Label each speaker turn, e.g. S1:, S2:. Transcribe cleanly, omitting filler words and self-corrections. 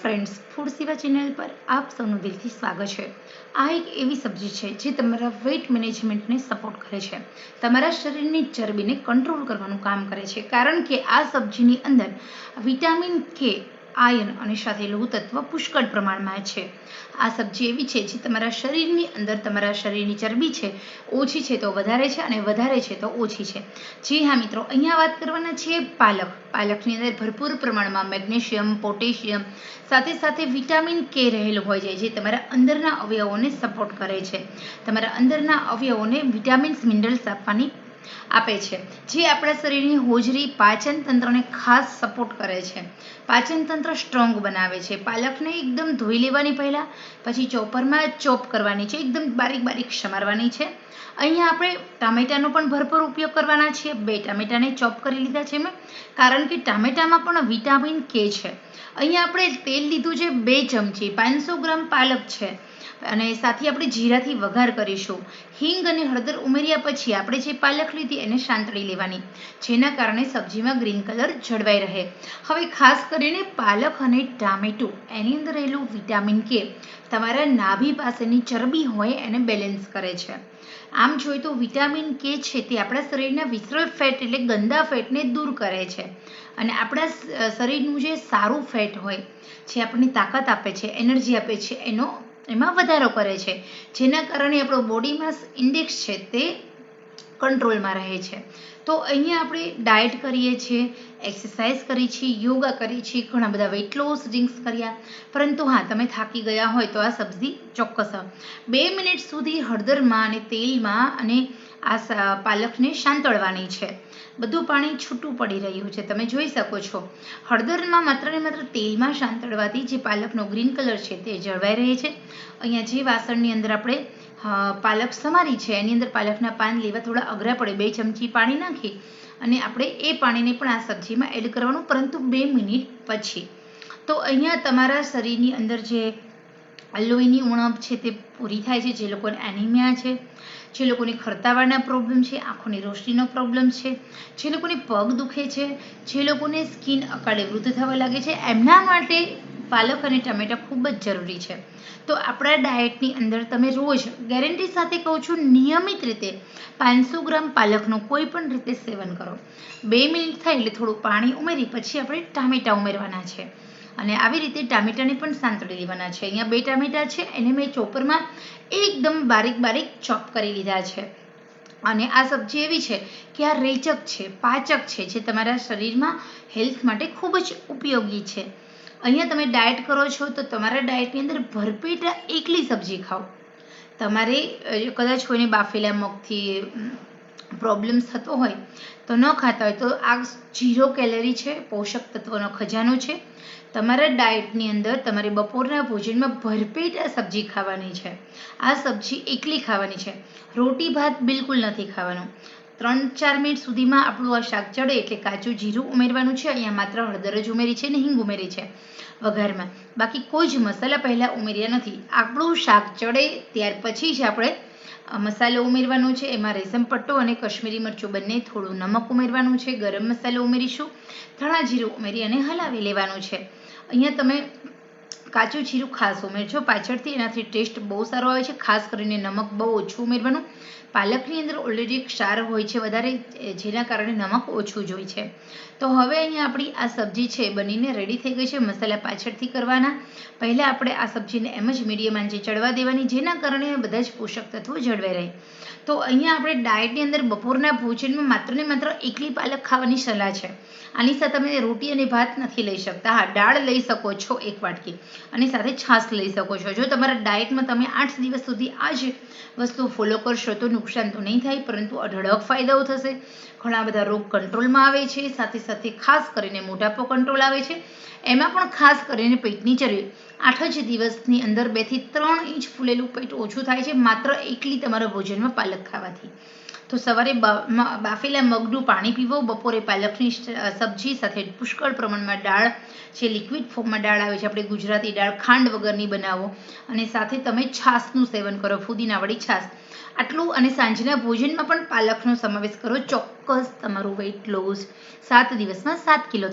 S1: Friends, food સેવા channel પર આપ સૌનું દિલથી સ્વાગત છે। આ એક એવી સબ્જી છે જે તમારા વેઇટ મેનેજમેન્ટને સપોર્ટ કરે છે, તમારા શરીરની ચરબીને કંટ્રોલ કરવાનું કામ કરે છે, કારણ કે આ સબ્જીની અંદર વિટામિન કે, આયર્ન અને સાથે લોહ તત્વ પુષ્કળ પ્રમાણમાં છે। આ સબ્જી એવી છે જે તમારા શરીરની અંદર તમારા શરીરની ચરબી છે ઓછી છે તો વધારે છે અને વધારે છે તો ઓછી છે। જી હા મિત્રો, અહીંયા વાત કરવાના છે પાલકની અંદર ભરપૂર પ્રમાણમાં મેગ્નેશિયમ, પોટેશિયમ સાથે સાથે વિટામિન કે રહેલું હોય છે, જે તમારા અંદરના અવયવોને સપોર્ટ કરે છે, તમારા અંદરના અવયવોને વિટામિન્સ મિનરલ્સ આપે છે, જે આપણા શરીરની હોજરી પાચન તંત્રને ખાસ સપોર્ટ કરે છે, પાચન તંત્ર સ્ટ્રોંગ બનાવે છે। પાલકને એકદમ ધોઈ લેવાની પહેલા, પછી ચોપરમાં ચોપ કરવાની છે, એકદમ બારીક બારીક સમારવાની છે। અહીંયા આપણે ટામેટાનો પણ ભરપૂર ઉપયોગ કરવાના છીએ। 2 ટામેટાને ચોપ કરી લીધા છે મેં, કારણ કે ટામેટામાં પણ વિટામિન કે છે। અહીંયા આપણે તેલ લીધું છે 2 ચમચી, 500 ગ્રામ પાલક છે અને સાથે આપણે જીરાથી વઘાર કરીશું। હિંગ અને હળદર ઉમેર્યા પછી આપણે જે પાલક લીધી એને સાંતળી લેવાની, જેના કારણે સબ્જીમાં ગ્રીન કલર જળવાઈ રહે। હવે ખાસ કરીને પાલક અને ટામેટું, એની અંદર રહેલું વિટામિન કે તમારા નાભી પાસેની ચરબી હોય એને બેલેન્સ કરે છે। આમ જોઈએ તો વિટામિન કે છે તે આપણા શરીરના વિસરલ ફેટ એટલે ગંદા ફેટને દૂર કરે છે અને આપણા શરીરનું જે સારું ફેટ હોય, જે આપણને તાકાત આપે છે, એનર્જી આપે છે, એમાં વધારો કરે છે, જેના કારણે આપણો બોડી માસ ઇન્ડેક્સ છે તે કંટ્રોલમાં રહે છે। તો અહીંયા આપણે ડાયટ કરીએ છીએ, એક્સરસાઇઝ કરી છે, યોગા કરી છે, ઘણા બધા વેઇટ લોસ ડ્રિંક્સ કર્યા, પરંતુ હા, તમે થાકી ગયા હોય તો આ સબ્જી ચોક્કસ 2 મિનિટ સુધી હળદરમાં અને તેલમાં અને આ પાલકને સાંતળવાની છે। બધું પાણી છૂટું પડી રહ્યું છે, તમે જોઈ શકો છો। હળદરમાં માત્ર ને માત્ર તેલમાં સાંતળવાથી જે પાલકનો ગ્રીન કલર છે તે જળવાઈ રહે છે। અહીંયા જે વાસણની અંદર આપણે પાલક સમારી છે એની અંદર પાલકના પાન લેવા થોડા અઘરા પડે, 2 ચમચી પાણી નાખી અને આપણે એ પાણીને પણ આ સબ્જીમાં એડ કરવાનું, પરંતુ 2 મિનિટ પછી। તો અહીંયા તમારા શરીરની અંદર જે લોહીની ઉણપ છે તે પૂરી થાય છે, જે લોકોને એનિમિયા છે, જે લોકોને ખરતાવાળના પ્રોબ્લેમ છે, આંખોની રોશનીનો પ્રોબ્લેમ છે, જે લોકોને પગ દુખે છે, જે લોકોને સ્કિન અકાળે વૃદ્ધ થવા લાગે છે, એમના માટે પાલક અને ટામેટા ખૂબ જ જરૂરી છે। તો આપણા ડાયટની અંદર તમે રોજ, ગેરંટી સાથે કહું છું, નિયમિત રીતે 500 ગ્રામ પાલકનું કોઈ પણ રીતે સેવન કરો। 2 મિનિટ થાય એટલે થોડું પાણી ઉમેરી પછી આપણે ટામેટા ઉમેરવાના છે અને આવી રીતે ટામેટાને પણ સાંતળી લેવાના છે। અહીંયા 2 ટામેટા છે એને મેં ચોપરમાં એકદમ બારીક બારીક ચોપ કરી લીધા છે અને આ સબ્જી એવી છે કે આ રેચક છે, પાચક છે, જે તમારા શરીરમાં હેલ્થ માટે ખૂબ જ ઉપયોગી છે। અહીંયા તમે ડાયટ કરો છો તો તમારા ડાયટની અંદર ભરપેટ એકલી સબ્જી ખાઓ। તમારે કદાચ કોઈને બાફેલા મગથી પ્રોબ્લેમ્સ થતો હોય તો ન ખાતા હોય તો આ 0 કેલરી છે, પોષક તત્વોનો ખજાનો છે। તમારા ડાયટની અંદર તમારે બપોરના ભોજનમાં ભરપેટ આ સબ્જી ખાવાની છે। આ સબ્જી એકલી ખાવાની છે, રોટી ભાત બિલકુલ નથી ખાવાનું। 3-4 મિનિટ સુધીમાં આપણું આ શાક ચડે એટલે કાચું જીરું ઉમેરવાનું છે। અહીંયા માત્ર હળદર જ ઉમેરી છે ને હિંગ ઉમેરી છે વઘારમાં, બાકી કોઈ જ મસાલા પહેલાં ઉમેર્યા નથી। આપણું શાક ચડે ત્યાર પછી જ આપણે મસાલો ઉમેરવાનો છે, એમાં રેશમ પટ્ટો અને કશ્મીરી મરચું બંને, થોડું નમક ઉમેરવાનું છે, ગરમ મસાલો ઉમેરીશું, ધાણા જીરું ઉમેરી અને હલાવી લેવાનું છે। અહીંયા તમે કાચું જીરું ખાસ ઉમેરજો પાછળથી, એનાથી ટેસ્ટ બહુ સારો આવે છે। ખાસ કરીને નમક બહુ ઓછું ઉમેરવાનું, પાલકની અંદર ઓલરેડી ક્ષાર હોય છે વધારે, જેના કારણે નમક ઓછું જ હોય છે। તો હવે અહીંયા આપણી આ સબ્જી છે બનીને રેડી થઈ ગઈ છે। મસાલા પાછળથી કરવાના, પહેલાં આપણે આ સબ્જીને એમ જ મીડિયમ આંચે ચડવા દેવાની, જેના કારણે બધા જ પોષક તત્વો જળવાઈ રહે। તો અહીંયા આપણે ડાયટની અંદર બપોરના ભોજનમાં માત્ર ને માત્ર એકલી પાલક ખાવાની સલાહ છે। આની સાથે તમે રોટી અને ભાત નથી લઈ શકતા, હા દાળ લઈ શકો છો 1 વાટકી અને સાથે છાશ લઈ શકો છો। જો તમારા ડાયટમાં તમે 8 દિવસ સુધી આ જ વસ્તુ ફોલો કરશો તો નુકસાન તો નહીં થાય, પરંતુ અઢળક ફાયદાઓ થશે। ઘણા બધા રોગ કંટ્રોલમાં આવે છે, સાથે સાથે ખાસ કરીને મોટાપો કંટ્રોલ આવે છે, એમાં પણ ખાસ કરીને પેટની ચરબી 8 જ દિવસની અંદર 2 થી 3 ઇંચ ફૂલેલું પેટ ઓછું થાય છે, માત્ર એકલી તમારા ભોજનમાં પાલક ખાવાથી। તો સવારે બાફેલા મગનું પાણી પીવો, બપોરે પાલકની સબ્જી સાથે પુષ્કળ પ્રમાણમાં દાળ, જે લિક્વિડ ફોર્મમાં દાળ આવે છે, આપણે ગુજરાતી દાળ ખાંડ વગરની બનાવો અને સાથે તમે છાશનું સેવન કરો, ફુદીનાવાળી છાશ। આટલું અને સાંજના ભોજનમાં પણ પાલકનો સમાવેશ કરો, ચોક્કસ તમારું વેઇટ લોસ 7 દિવસમાં 7 કિલો